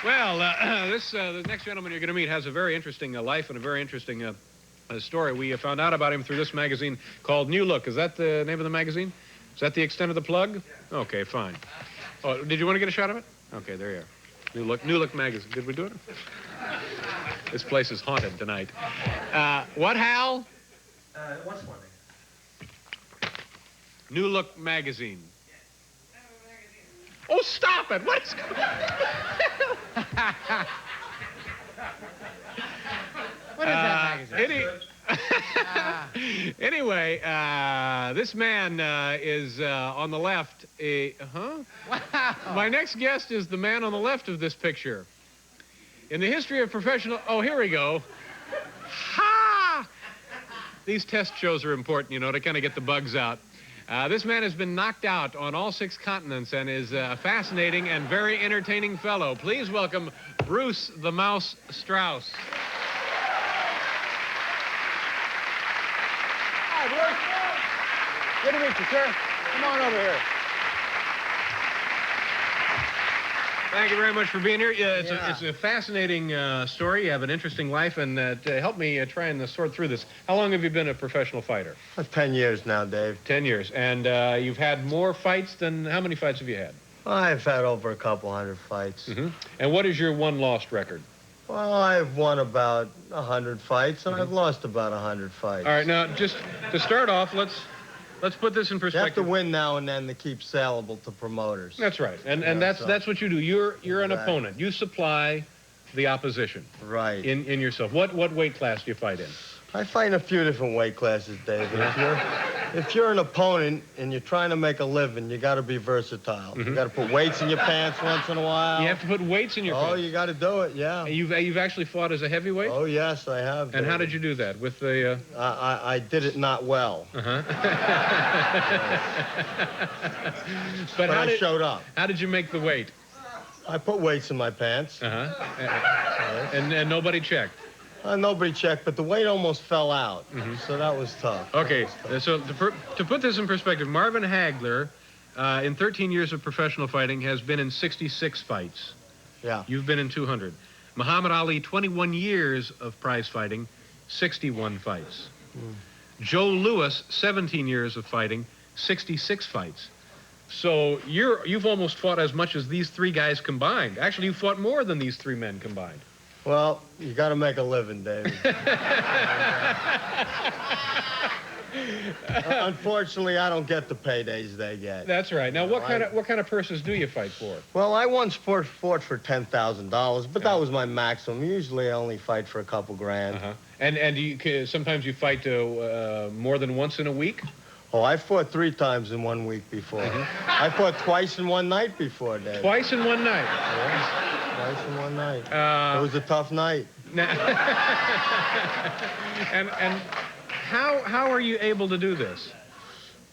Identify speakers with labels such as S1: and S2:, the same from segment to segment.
S1: Well, the next gentleman you're going to meet has a very interesting life and a very interesting story. We found out about him through this magazine called New Look. Is that the name of the magazine? Is that the extent of the plug? Okay, fine. Oh, did you want to get a shot of it? Okay, there you are. New Look magazine. Did we do it? This place is haunted tonight. What, Hal?
S2: What's one thing?
S1: New Look magazine. Oh, stop it! What is going on?
S3: What is that magazine?
S1: Anyway, this man is on the left.
S3: Wow.
S1: My next guest is the man on the left of this picture. In the history of professional... Oh, here we go. Ha! These test shows are important, you know, to kind of get the bugs out. This man has been knocked out on all 6 continents and is a fascinating and very entertaining fellow. Please welcome Bruce the Mouse Strauss.
S3: Hi, Bruce. Good to meet you, sir. Come on over here.
S1: Thank you very much for being here. It's a fascinating story. You have an interesting life, and to help me try and sort through this, how long have you been a professional fighter?
S2: 10 years now, Dave.
S1: 10 years. And you've had more fights than... How many fights have you had?
S2: I've had over a couple hundred fights.
S1: Mm-hmm. And what is your one-lost record?
S2: Well, I've won about 100 fights, and I've lost about 100 fights.
S1: All right, now, just to start off, let's put this in
S2: You
S1: perspective.
S2: have to win now and then to keep saleable to promoters.
S1: That's right, and
S2: Yeah,
S1: that's what you do. You're an
S2: Exactly.
S1: opponent. You supply the opposition.
S2: Right.
S1: In yourself. What weight class do you fight in?
S2: I fight in a few different weight classes, David. If you're an opponent and you're trying to make a living, you got to be versatile. You got to put weights in your pants once in a while.
S1: You have to put weights in your
S2: Oh,
S1: pants.
S2: you got to do it, yeah.
S1: You've actually fought as a heavyweight?
S2: Oh, yes, I have.
S1: And how
S2: David.
S1: did you do that? With the...
S2: I did it not well.
S1: Uh-huh.
S2: But I showed up.
S1: How did you make the weight?
S2: I put weights in my pants.
S1: Uh-huh. And nobody checked?
S2: Nobody checked, but the weight almost fell out. So that was tough.
S1: Okay, so to put this in perspective, Marvin Hagler, in 13 years of professional fighting, has been in 66 fights.
S2: Yeah.
S1: You've been in 200. Muhammad Ali, 21 years of prize fighting, 61 fights. Joe Louis, 17 years of fighting, 66 fights. So you've almost fought as much as these 3 guys combined. Actually, you fought more than these 3 men combined.
S2: Well, you got to make a living, David. Unfortunately, I don't get the paydays they get.
S1: That's right. Now, what kind of purses do you fight for?
S2: Well, I once fought for $10,000, but that was my maximum. Usually, I only fight for a couple grand.
S1: Uh-huh. And sometimes you fight more than once in a week?
S2: Oh, I fought 3 times in 1 week before. I fought twice in one night before, David.
S1: Twice in one night?
S2: Yes, twice in one night. It was a tough night.
S1: And how are you able to do this?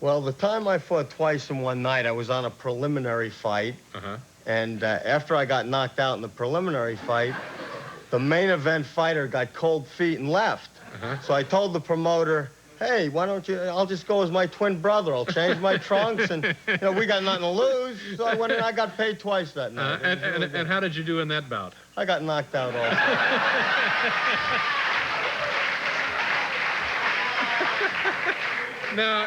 S2: Well, the time I fought twice in one night, I was on a preliminary fight. And after I got knocked out in the preliminary fight, the main event fighter got cold feet and left. So I told the promoter, hey, why don't you, I'll just go as my twin brother. I'll change my trunks, and, we got nothing to lose. So I went in, I got paid twice that night.
S1: And how did you do in that bout?
S2: I got knocked out also.
S1: Now,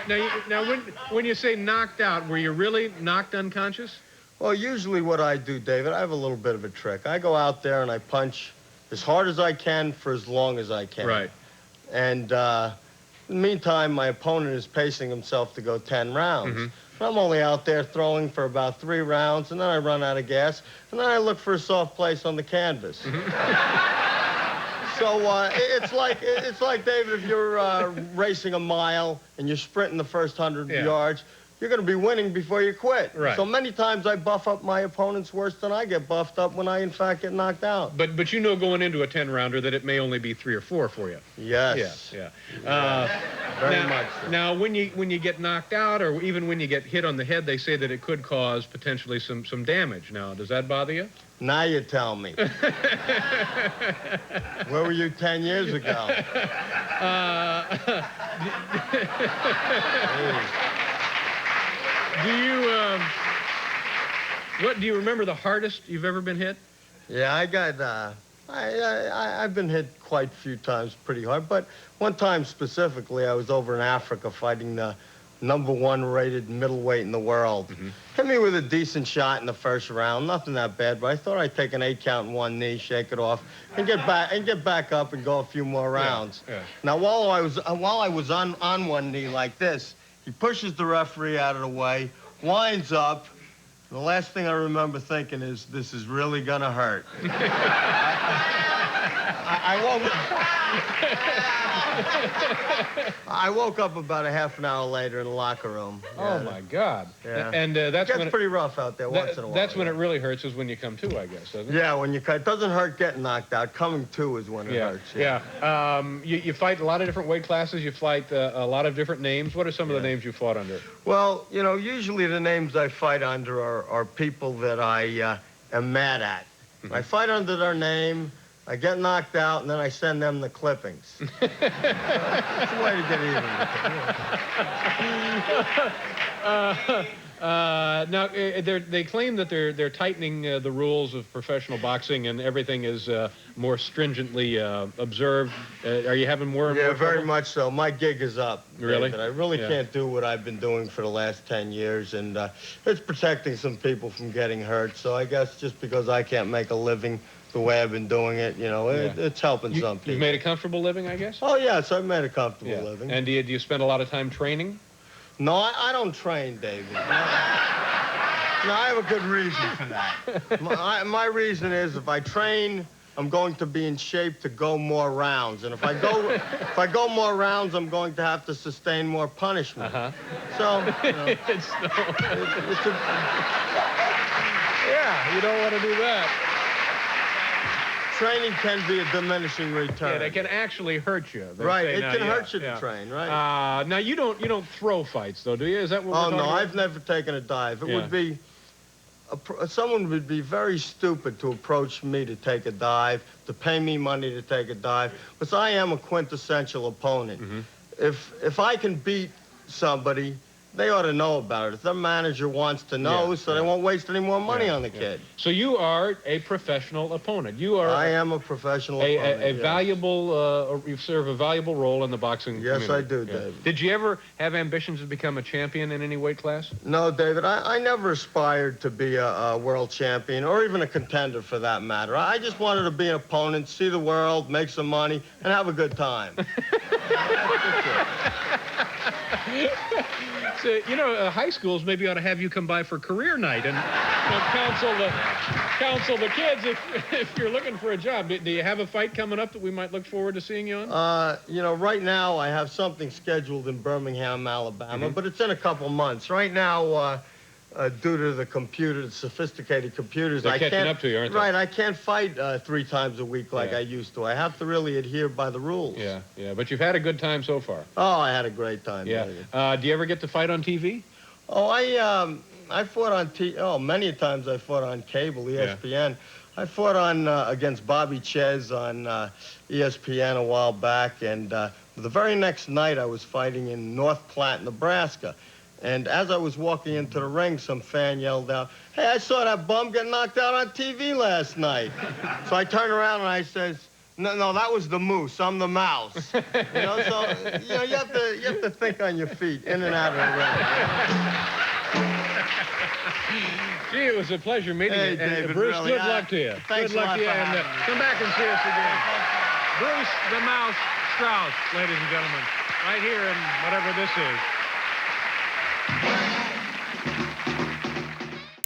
S1: when you say knocked out, were you really knocked unconscious?
S2: Well, usually what I do, David, I have a little bit of a trick. I go out there and I punch as hard as I can for as long as I can.
S1: Right.
S2: And in the meantime, my opponent is pacing himself to go 10 rounds. I'm only out there throwing for about 3 rounds, and then I run out of gas, and then I look for a soft place on the canvas. So it's like, David, if you're racing a mile and you're sprinting the first 100 yards, you're going to be winning before you quit.
S1: Right.
S2: So many times I buff up my opponents worse than I get buffed up when I, in fact, get knocked out.
S1: But you know going into a 10-rounder that it may only be 3 or 4 for you.
S2: Yes.
S1: Yeah.
S2: Very much so.
S1: Now, when you get knocked out, or even when you get hit on the head, they say that it could cause potentially some damage. Now, does that bother you?
S2: Now you tell me. Where were you 10 years ago?
S1: Do you remember the hardest you've ever been hit?
S2: Yeah, I've been hit quite a few times pretty hard, but one time specifically, I was over in Africa fighting the #1 rated middleweight in the world. Hit me with a decent shot in the first round, nothing that bad, but I thought I'd take an 8 count in one knee, shake it off, and get back up and go a few more rounds.
S1: Yeah.
S2: Now, while I was on one knee like this, he pushes the referee out of the way, winds up. The last thing I remember thinking is, this is really gonna hurt. I woke up about a half an hour later in the locker room.
S1: Oh, my God.
S2: Yeah.
S1: And
S2: It
S1: that's
S2: gets
S1: when
S2: pretty rough out there once in a while.
S1: That's when it really hurts, is when you come to, I guess, doesn't it?
S2: Yeah, when you cut. It doesn't hurt getting knocked out. Coming to is when it hurts.
S1: Yeah. You fight a lot of different weight classes. You fight a lot of different names. What are some of the names you fought under?
S2: Well, you know, usually the names I fight under are people that I am mad at. I fight under their name, I get knocked out, and then I send them the clippings. It's a way to get even with them.
S1: Now, they claim that they're tightening the rules of professional boxing and everything is more stringently observed. Are you having more and more
S2: Yeah, very
S1: trouble?
S2: much so. My gig is up.
S1: Really?
S2: David. I really can't do what I've been doing for the last 10 years, and it's protecting some people from getting hurt. So I guess just because I can't make a living the way I've been doing it, you know, it's helping some people.
S1: You've made a comfortable living, I guess?
S2: Oh, yes, I've made a comfortable living.
S1: And do you spend a lot of time training?
S2: No, I don't train, David. No, I have a good reason for that. My reason is if I train, I'm going to be in shape to go more rounds. And if I go more rounds, I'm going to have to sustain more punishment. So, you know,
S1: yeah, you don't want to do that.
S2: Training can be a diminishing return.
S1: Yeah, it can actually hurt you.
S2: Right, it can hurt you to train, right?
S1: Now you don't throw fights though, do you? Is that what we're talking about?
S2: I've never taken a dive. It would be someone would be very stupid to approach me to take a dive, to pay me money to take a dive, because I am a quintessential opponent. If I can beat somebody, they ought to know about it. If their manager wants to know, so they won't waste any more money on the kid.
S1: So you are a professional opponent. You are.
S2: I am a professional opponent.
S1: A valuable. You serve a valuable role in the boxing community.
S2: Yes, I do, David.
S1: Did you ever have ambitions to become a champion in any weight class?
S2: No, David. I never aspired to be a world champion or even a contender for that matter. I just wanted to be an opponent, see the world, make some money, and have a good time.
S1: So, you know, high schools maybe ought to have you come by for career night and counsel the kids if you're looking for a job. Do you have a fight coming up that we might look forward to seeing you on?
S2: You know, right now I have something scheduled in Birmingham, Alabama, but it's in a couple months. Right now, due to the sophisticated computers,
S1: They're
S2: I can't.
S1: catching up to you, aren't they?
S2: Right, I can't fight 3 times a week like I used to. I have to really adhere by the rules.
S1: Yeah, but you've had a good time so far.
S2: Oh, I had a great time.
S1: Yeah. Do you ever get to fight on TV?
S2: Oh, I fought on many times I fought on cable, ESPN.
S1: Yeah.
S2: I fought on against Bobby Ches on ESPN a while back, and the very next night I was fighting in North Platte, Nebraska. And as I was walking into the ring, some fan yelled out, "Hey, I saw that bum get knocked out on TV last night." So I turned around and I says, No, that was the moose. I'm the mouse. You know, so you have to think on your feet, in and out of the ring.
S1: Gee, it was a pleasure meeting you.
S2: David,
S1: Bruce,
S2: really,
S1: good luck to you.
S2: Thanks
S1: good luck
S2: a lot
S1: to you,
S2: for
S1: and
S2: having me.
S1: come back and see us again. Bruce the Mouse Strauss, ladies and gentlemen, right here in whatever this is.